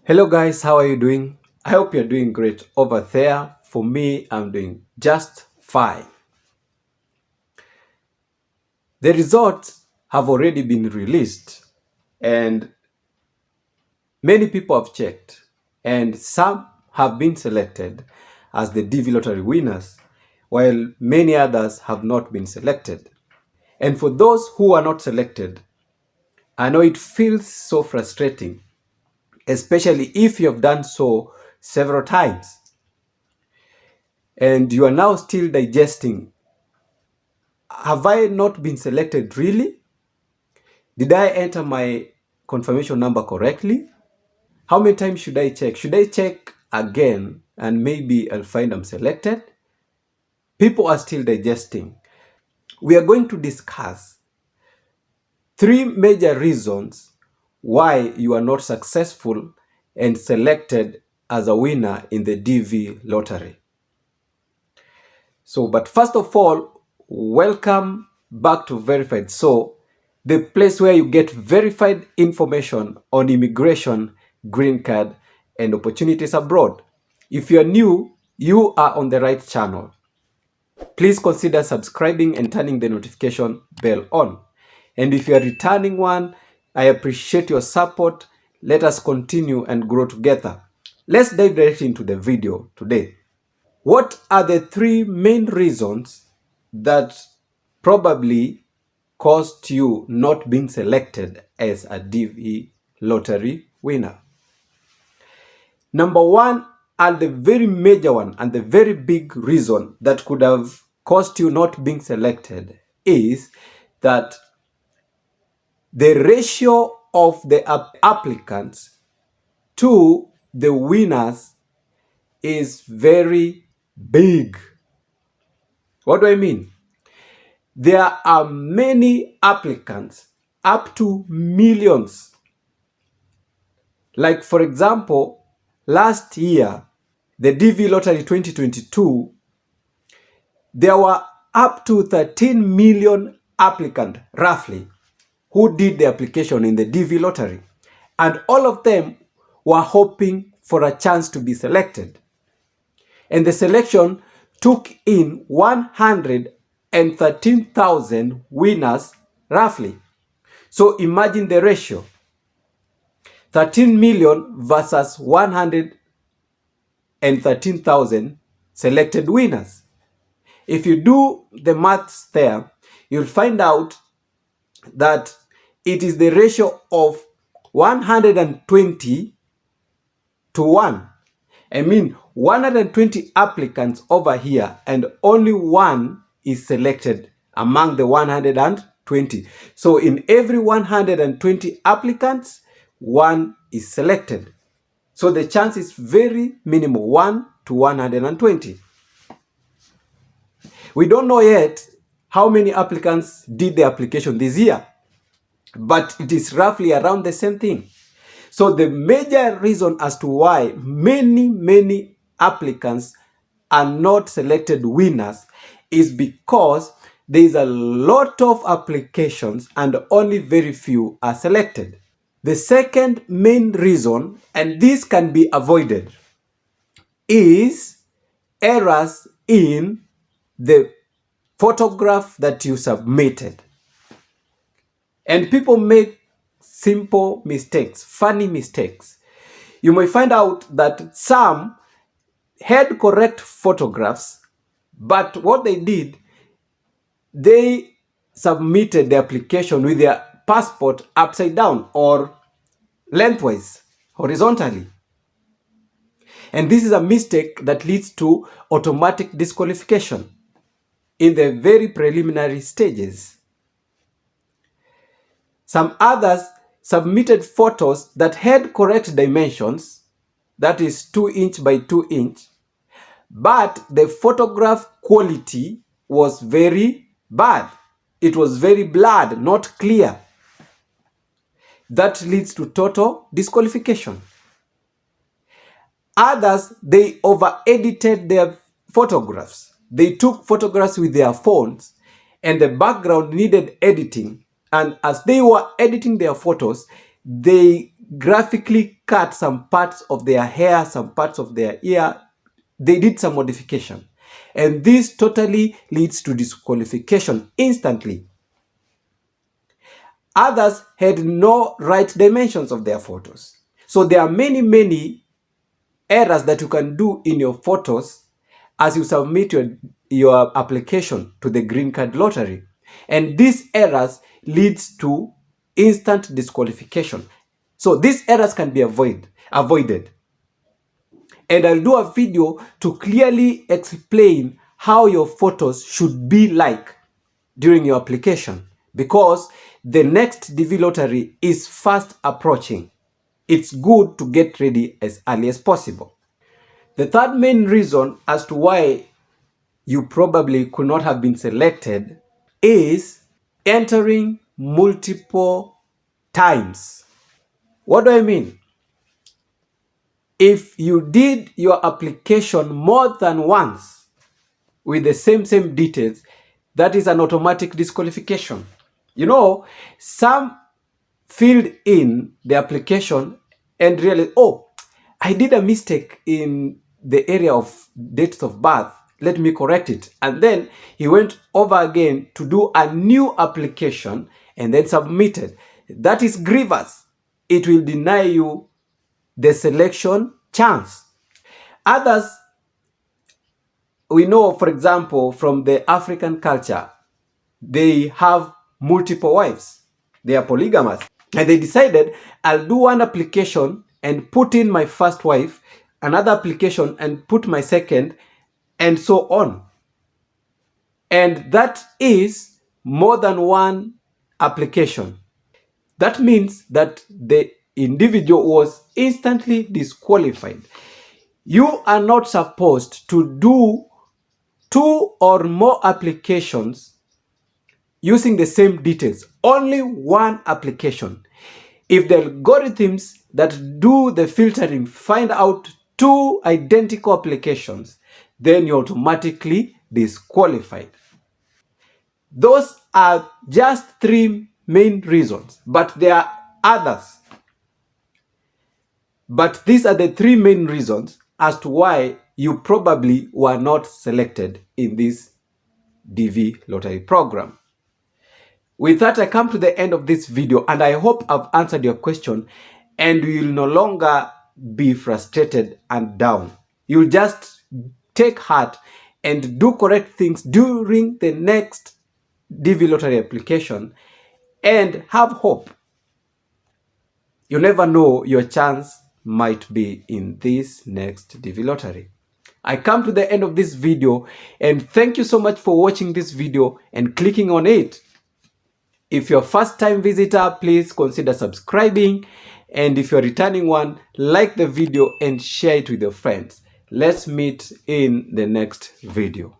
Hello guys, how are you doing? I hope you're doing great over there. For me, I'm doing just fine. The results have already been released and many people have checked and some have been selected as the DV lottery winners while many others have not been selected. And for those who are not selected, I know it feels so frustrating, especially if you have done so several times and you are now still digesting. Have I not been selected really? Did I enter my confirmation number correctly? How many times should I check? Should I check again and maybe I'll find I'm selected? People are still digesting. We are going to discuss 3 major reasons why you are not successful and selected as a winner in the DV lottery. But first of all, welcome back to Verified. The place where you get verified information on immigration, green card, and opportunities abroad. If you're new, you are on the right channel. Please consider subscribing and turning the notification bell on. And if you're a returning one, I appreciate your support. Let us continue and grow together. Let's dive directly into the video today. What are the 3 main reasons that probably caused you not being selected as a DV lottery winner? Number one, and the very major one and the very big reason that could have caused you not being selected is that the ratio of the applicants to the winners is very big. What do I mean? There are many applicants, up to millions. Like for example, last year, the DV Lottery 2022, there were up to 13 million applicants, roughly, who did the application in the DV Lottery. And all of them were hoping for a chance to be selected. And the selection took in 113,000 winners, roughly. So imagine the ratio. 13 million versus 113,000 selected winners. If you do the maths there, you'll find out that it is the ratio of 120 to 1. I mean, 120 applicants over here and only one is selected among the 120. So in every 120 applicants, one is selected. So the chance is very minimal, 1 to 120. We don't know yet how many applicants did the application this year, but it is roughly around the same thing. So the major reason as to why many applicants are not selected winners is because there is a lot of applications and only very few are selected. The second main reason, and this can be avoided, is errors in the photograph that you submitted. And people make simple mistakes, funny mistakes. You may find out that some had correct photographs, but what they did, they submitted the application with their passport upside down or lengthwise, horizontally. And this is a mistake that leads to automatic disqualification in the very preliminary stages. Some others submitted photos that had correct dimensions, that is 2 inch by 2 inch, but the photograph quality was very bad. It was very blurred, not clear. That leads to total disqualification. Others, they over-edited their photographs. They took photographs with their phones and the background needed editing. And as they were editing their photos, they graphically cut some parts of their hair, some parts of their ear. They did some modification. And this totally leads to disqualification instantly. Others had no right dimensions of their photos. So there are many errors that you can do in your photos as you submit your application to the green card lottery. And these errors leads to instant disqualification. So these errors can be avoided. And I'll do a video to clearly explain how your photos should be like during your application, because the next DV lottery is fast approaching. It's good to get ready as early as possible. The third main reason as to why you probably could not have been selected is entering multiple times. What do I mean? If you did your application more than once with the same details, that is an automatic disqualification. You know, some filled in the application and realized, oh, I did a mistake in the area of dates of birth. Let me correct it. And then he went over again to do a new application and then submitted. That is grievous. It will deny you the selection chance. Others, we know, for example, from the African culture, they have multiple wives. They are polygamous. And they decided, I'll do one application and put in my first wife, another application and put my second, and so on. And that is more than one application. That means that the individual was instantly disqualified. You are not supposed to do 2 or more applications using the same details. Only one application. If the algorithms that do the filtering find out 2 identical applications, then you're automatically disqualified. Those are just 3 main reasons, but there are others. But these are the 3 main reasons as to why you probably were not selected in this DV lottery program. With that, I come to the end of this video, and I hope I've answered your question and you will no longer be frustrated and down. You'll just take heart and do correct things during the next DV lottery application and have hope. You never know, your chance might be in this next DV lottery. I come to the end of this video, and thank you so much for watching this video and clicking on it. If you're a first-time visitor, please consider subscribing, and if you're a returning one, like the video and share it with your friends. Let's meet in the next video.